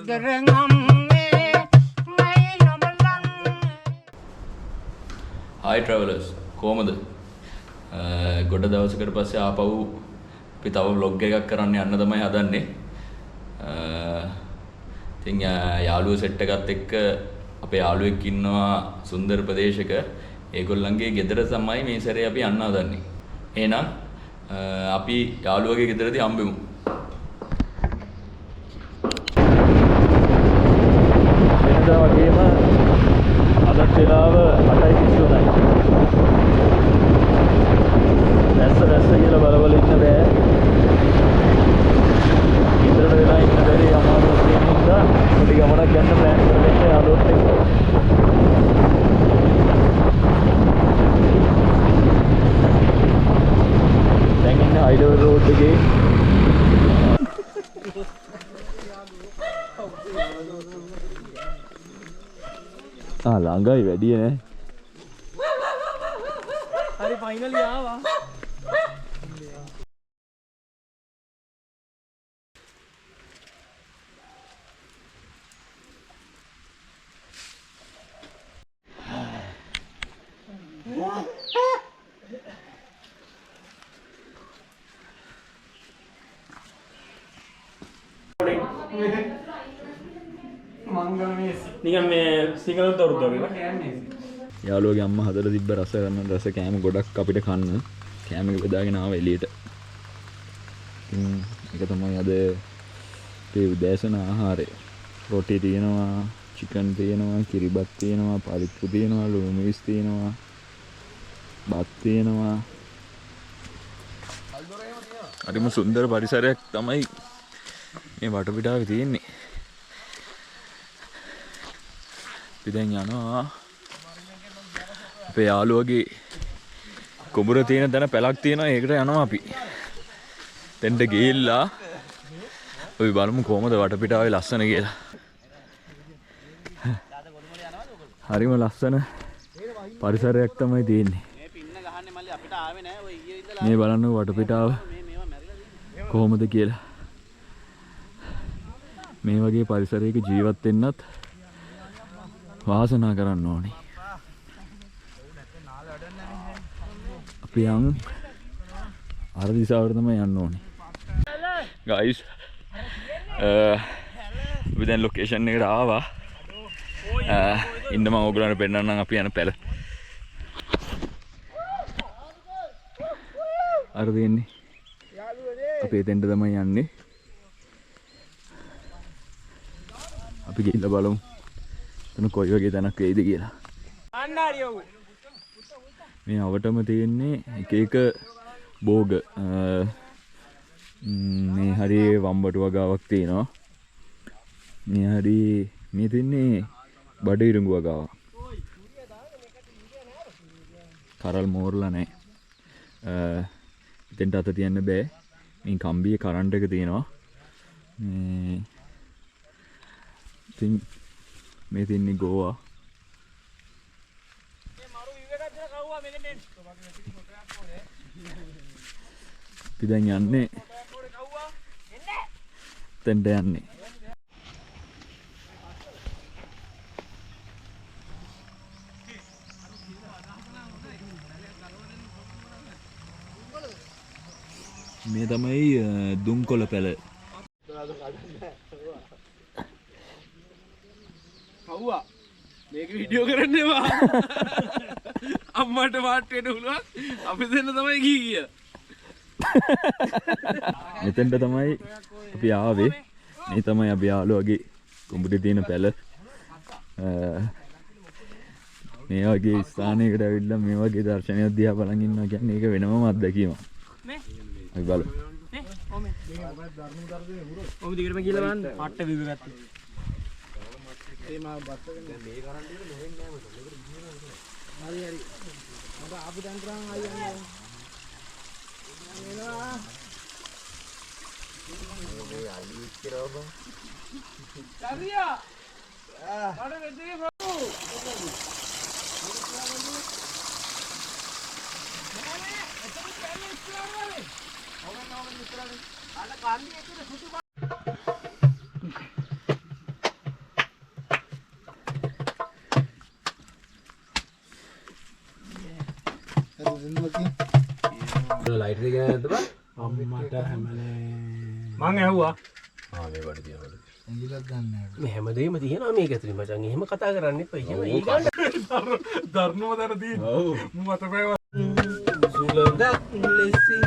Hi travellers, කොහමද? ගොඩ දවසකට පස්සේ ආපහු අපි තව vlog එකක් කරන්න යන්න තමයි හදන්නේ. ඉතින් යාළුවෝ සෙට් එකත් එක්ක අපේ යාළුවෙක් ඉන්නවා සුන්දර ප්‍රදේශයක. ඒගොල්ලන්ගේ ගෙදර තමයි මේ සැරේ අපි යන්න හදන්නේ. එහෙනම් අපි යාළුවගේ ගෙදරදී හම්බෙමු. වෙනදා වගේම අදත් වෙලාව 8:39. දැස්ස කියලා බලවල ඉන්න බෑ. ඉතරට වෙලා ඉන්න බැරි අමාරුවක් තියෙන නිසා පොඩි ගමනක් යන්න ප්ලෑන් කරගෙන යාළුවොත් එක්ක. දැන් ඉන්නේ හයිඩවල් රෝඩ් එකේ. ළඟයි වැඩිය නෑ. හරි ෆයිනලි ආවා. නිකන් මේ සිංහල තොරතුරු වගේ යාළුවගේ අම්මා හදලා තිබ්බ රස කෑම ගොඩක් අපිට කන්න. කෑම එක බෙදාගෙන ආව එළියට. ඒක තමයි අද අපේ උදෑසන ආහාරය. රොටි තියෙනවා, චිකන් තියෙනවා, කිරිබත් තියෙනවා, පරිප්පු තියෙනවා, ලුණු මිරිස් තියෙනවා, බත් තියෙනවා. හරිම සුන්දර පරිසරයක් තමයි මේ වටපිටාවේ තියෙන්නේ. අපි දැන් යනවා අපේ යාළුවගේ කුඹුර තියෙන තැන පැලක් තියෙනවා. ඒකට යනවා අපි. දෙන්න ගිහිල්ලා අපි බලමු කොහමද වටපිටාවේ ලස්සන කියලා. හරිම ලස්සන පරිසරයක් තමයි තියෙන්නේ. මේ බලන්න වටපිටාව කොහොමද කියලා. මේ වගේ පරිසරයක ජීවත් වෙන්නත් වාසනා කරන්න ඕනේ. අපි යන් අර දිශාවට තමයි යන්න ඕනේ. ගයිස් අපි දැන් ලොකේෂන් එකට ආවා. ඉන්න මම ඔයගොල්ලන්ට පෙන්නන්නම් අපි යන පැල. අර දෙන්නේ අපි එතෙන්ට තමයි යන්නේ. අපි ගිහිල්ලා බලමු එතන කොයි වගේ තැනක් වෙයිද කියලා. මේ අවටම තියෙන්නේ එක එක බෝග. මේ හරිය වම්බටු වගාවක් තියෙනවා. මේ හරිය මේ තින්නේ බඩ ඉරුඟු වගාවක්. කරල් මෝරලා නැහැ. එතෙන්ට අත තියන්න බෑ. මේ කම්බියේ කරන්ට් එක තියෙනවා. මේ තින්නේ ගෝවා. අපි දැන් යන්නේ එතෙන්ට යන්නේ. මේ තමයි දුම්කොළ පැල. කව්වා මේක වීඩියෝ කරන්න එපා. අම්මට වාට් වෙන්න පුළුවන්. අපි දෙන්න තමයි ගියේ. මෙතෙන්ට තමයි අපි ආවේ. මේ තමයි අපි යාළුවගේ කුඹුරේ තියෙන පැල. මේ වගේ ස්ථානයකට ඇවිල්ලා මේ වගේ දර්ශනයක් දිහා බලන් ඉන්නවා කියන්නේ ඒක වෙනමම අත්දැකීමක්. අපි බලමු. ඔබ දිගටම කියලා බලන්න. පට්ට විව ගත්තා. ඒ මා බස් එක දැන් මේ කරන්ට් එක නොවෙන්නේ නැහැ මට. හරි හරි. මම ආපු දැන් තරම් ආයි යන්නේ. එනවා. මේ ආයි කියලා බං. කරියා. මට වෙද්දී බෝ. ලයිට් එක ගෑනද බා අම්මට හැමනේ මං ඇහුවා මේ වඩ තියනවා ඇඟිලක් ගන්න මේ හැමදේම තියෙනවා මේක ඇතුලේ මචං එහෙම කතා කරන්න එපා එහෙම ඒ ගන්න ධර්මව දර තියෙන ඔව් මත බෑ සුලංගක් ලෙසින්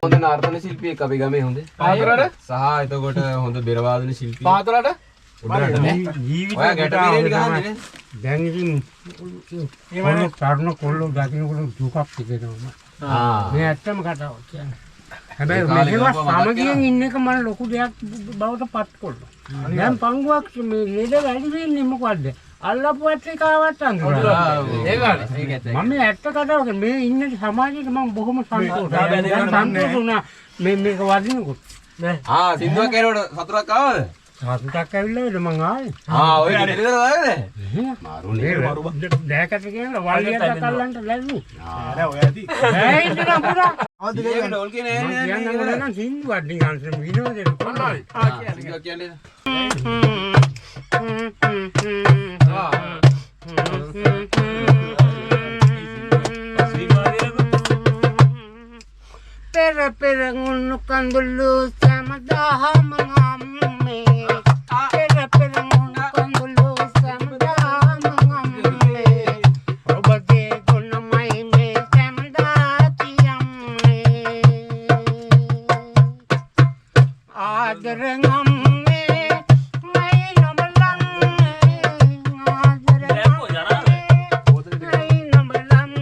හොඳ නර්තන ශිල්පියෙක් අපි ගමේ හොඳ. පාතරට සහ එතකොට හොඳ බෙර වාදන ශිල්පියෙක්. පාතරට උඩරට නේ. ඔයා ගැට බෙරේට ගහන්නේ නේ. දැන් ඉතින් ඒවනේ තරුණ කොල්ලෝ දකින්නකොට දුකක් තිබෙනවා. මේ ඇත්තම කතාව කියන්නේ. හැබැයි මේක සමගියෙන් ඉන්න එක මම ලොකු දෙයක් බවට පත් කරනවා. දැන් පංගුවක් මේ ලෙඩ වැඩි වෙන්නේ මොකද්ද? අල්ලපු ඇත්තිකාවත් අඳුරා. ඒකයි. මම මේ ඇත්ත කතාව මේ ඉන්න සමාජයට මම බොහොම සතුටුයි. දැන් සතුටු වුණා මේක වදිනකොට. සින්දුවක් කරුවට සතුටක් ආවද? සතුටක් ඇවිල්ලාද මං ආවේ. ඔය ඩෙලිවරි ආවද? මාරුනේ. දැකට කියන වලියට කල්ලන්ට ලැබුණා. නෑ ඔය ඇති. නෑ ඉඳලා පුරා. අවදි ඒක ඩෝල් කියන්නේ නෑ නෑ නෑ සින්දුවක් නිකන් විනෝදෙට කොහොමද? සින්දුවක් කියන්නේ. Pera pera ngunu kandulu sama daham ngamme. Pera pera ngunu kandulu sama daham ngamme. Obage guna mai me sama datiyamme. Adar ngamme mai namalanne. Adar mai namalanne.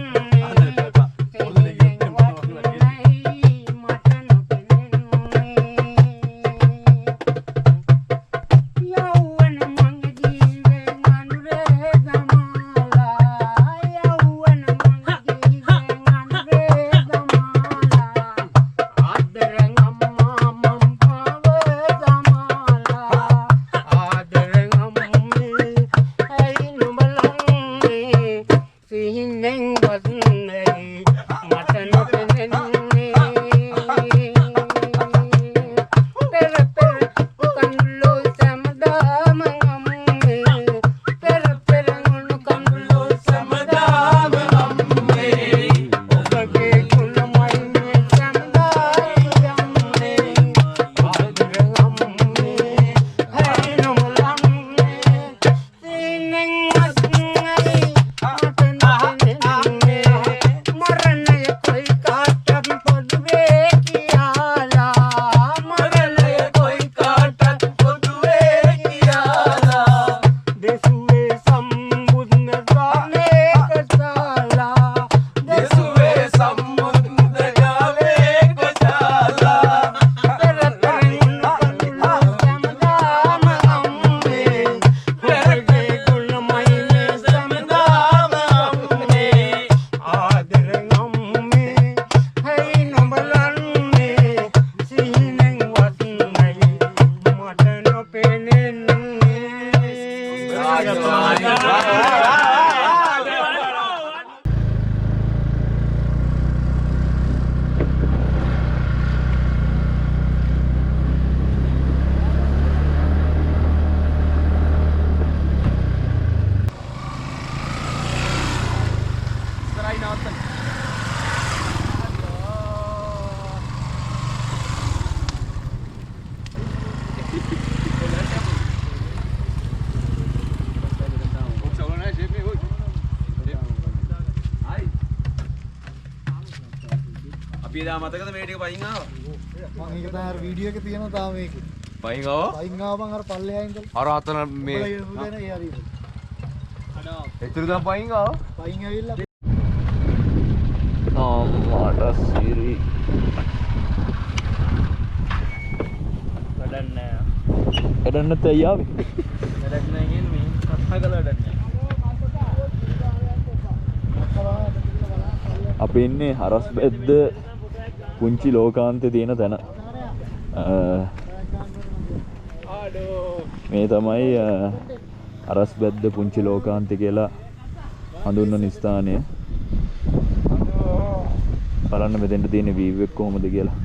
අපි එදා මතකද මේ ටික පයින් ආවා? මම ඒක තමයි අර වීඩියෝ එකේ තියෙනවා තාම මේක. පයින් ආවා? පයින් ආවම අර පල්ලෙහා ඉඳලා. අර අතන මේ ඒ හරි. එතුරු දැන් පයින් ආවා. පයින් ඇවිල්ලා අම්මට සිරි වැඩක් නෑ. වැඩක් නැත්නම් ඇයි ආවේ? වැඩක් නෑ කියන්නේ මේ කතා කරලා වැඩක් නෑ. අපි ඉන්නේ හරස් බෙද්ද පුංචි ලෝකාන්තේ තියෙන තැන. මේ තමයි හරස් බෙද්ද පුංචි ලෝකාන්තේ කියලා හඳුන්වන ස්ථානය. බලන්න මෙතෙන්ට තියෙන වීව් එක කොහොමද කියලා.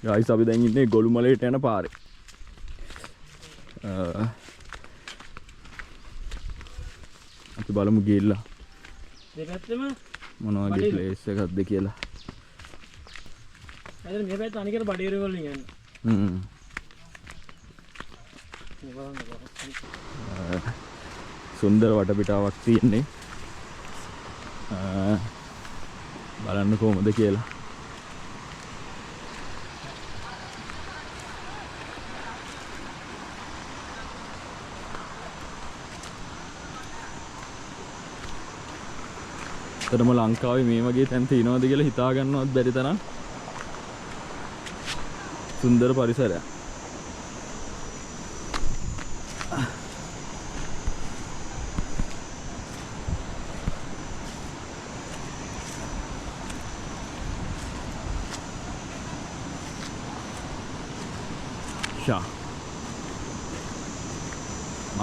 ගයිස් අපි දැන් ඉන්නේ ගොළුමලේට යන පාරේ. අපි බලමු ගිහිල්ලා දෙපැත්තම මොන වගේ ප්ලේස් එකක්ද කියලා. අද මේ පැත්ත අනිකර බඩේර වලින් යන්න. සුන්දර වටපිටාවක් තියෙන්නේ. බලන්න කොහොමද කියලා. ඇත්තටම ලංකාවේ මේ වගේ තැන් තියෙනවද කියලා හිතා ගන්නවත් බැරි තරම් සුන්දර පරිසරයක්.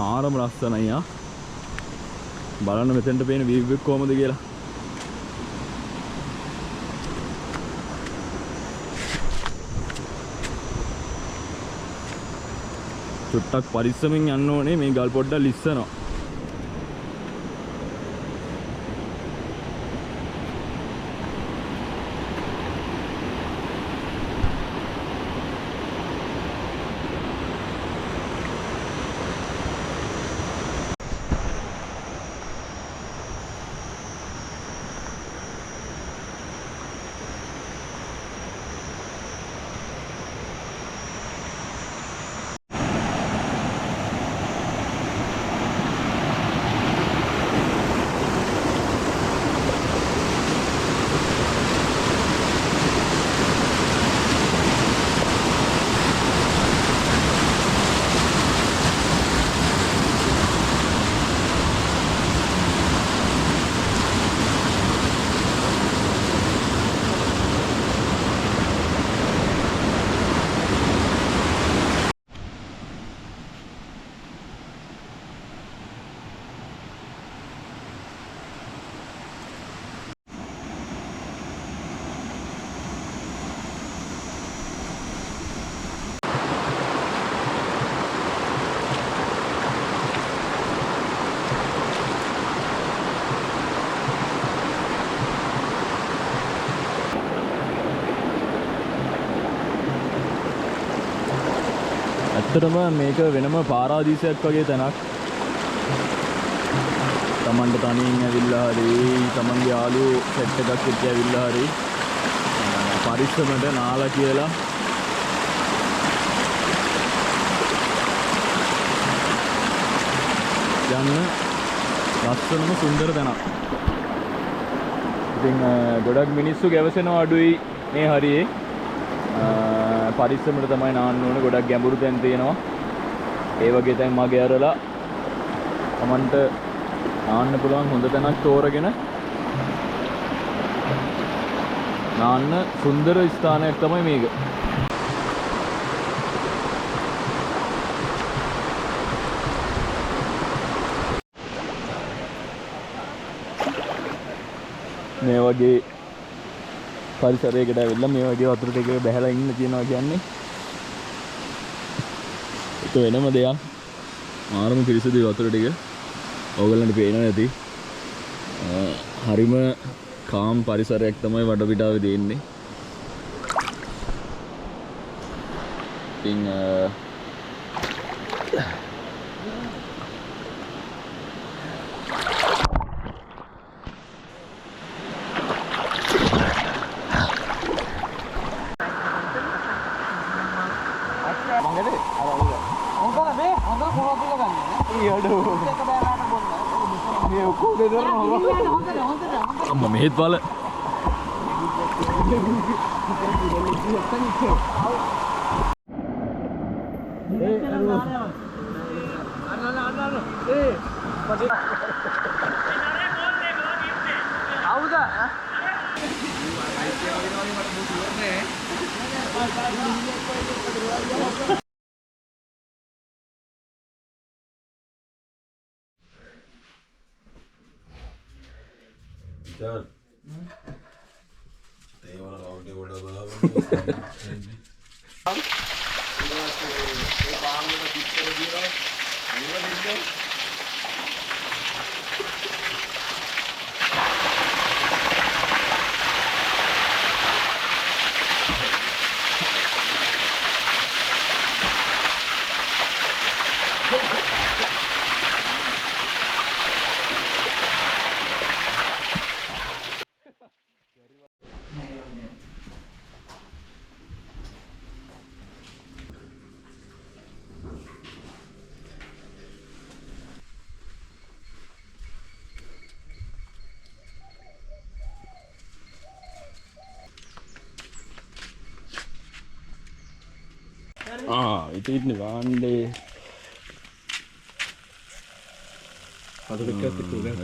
ආරම ලස්සනයි ආ. බලන්න මෙතෙන්ට පේන වීව් එක කොහමද කියලා. චුට්ටක් පරිස්සමෙන් යන්න ඕනේ, මේ ගල් පොඩ්ඩක් ලිස්සනවා. ඇත්තටම මේක වෙනම පාරාදීසයක් වගේ තැනක්. තමන්ට තනියෙන් ඇවිල්ලා හරි තමන්ගේ යාළුවෝ සෙට් එකක් එක්ක ඇවිල්ලා හරි පරිස්සමට නාලා කියලා යන්න ලස්සනම සුන්දර තැනක්. ඉතින් ගොඩක් මිනිස්සු ගැවසෙනවා අඩුයි මේ හරියේ. පරිස්සමට තමයි නාන්න ඕන. ගොඩක් ගැඹුරු තැන් තියෙනවා. ඒ වගේ තැන් මගේ අරලා තමන්ට නාන්න පුළුවන් හොඳ තැනක් තෝරගෙන නාන්න සුන්දර ස්ථානයක් තමයි මේක. මේ වගේ පරිසරයකට ඇවිල්ලා මේ වගේ වතුර ටිකක බැහැලා ඉන්න තියනවා කියන්නේ ඒක වෙනම දෙයක්. මාරම පිරිසිදු වතුර ටික. ඕගොල්ලන්ට පේනවා ඇති. හරිම කාම් පරිසරයක් තමයි වටපිටාවේ තියෙන්නේ. ඉතින් මෙහෙත් බල itu ini bande. Ada dekat itu kan.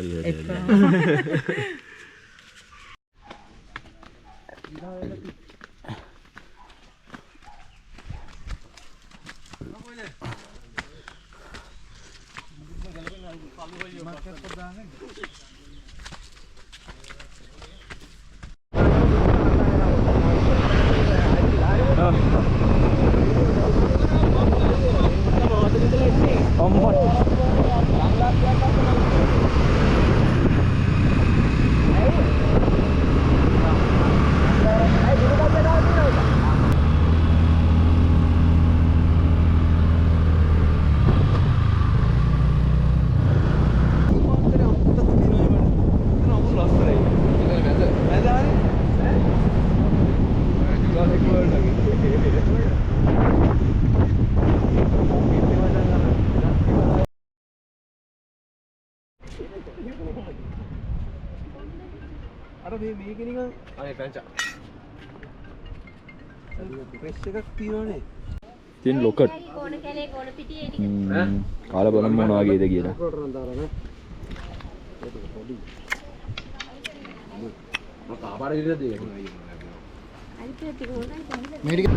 අර මේක නිකන් අනේ පැංචා ප්‍රෙස් එකක් තියෙනවනේ තියෙන ලොකට් කෝණ කැලේ කෝණ පිටියේ ටික කාලා බලමු මොන වගේද කියලා මම කාපාර විදිහට දෙන්න අනිත් ටික හොඳයි මේ ටික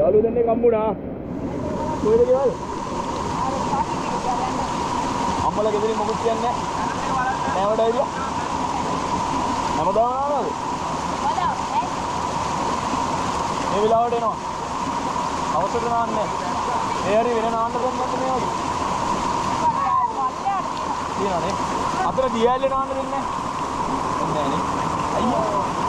Lalu dan ni kamu dah. Kau ada jual? Amma lagi beri mobil sian ni. Nama dah dia. Nama dah mana tu? Ni bila ada no. Awak sudah nama ni. Ni hari bila nama tu macam ni ada. Dia ni. Apa dia ada nama tu ni? Ini ni. Ayah.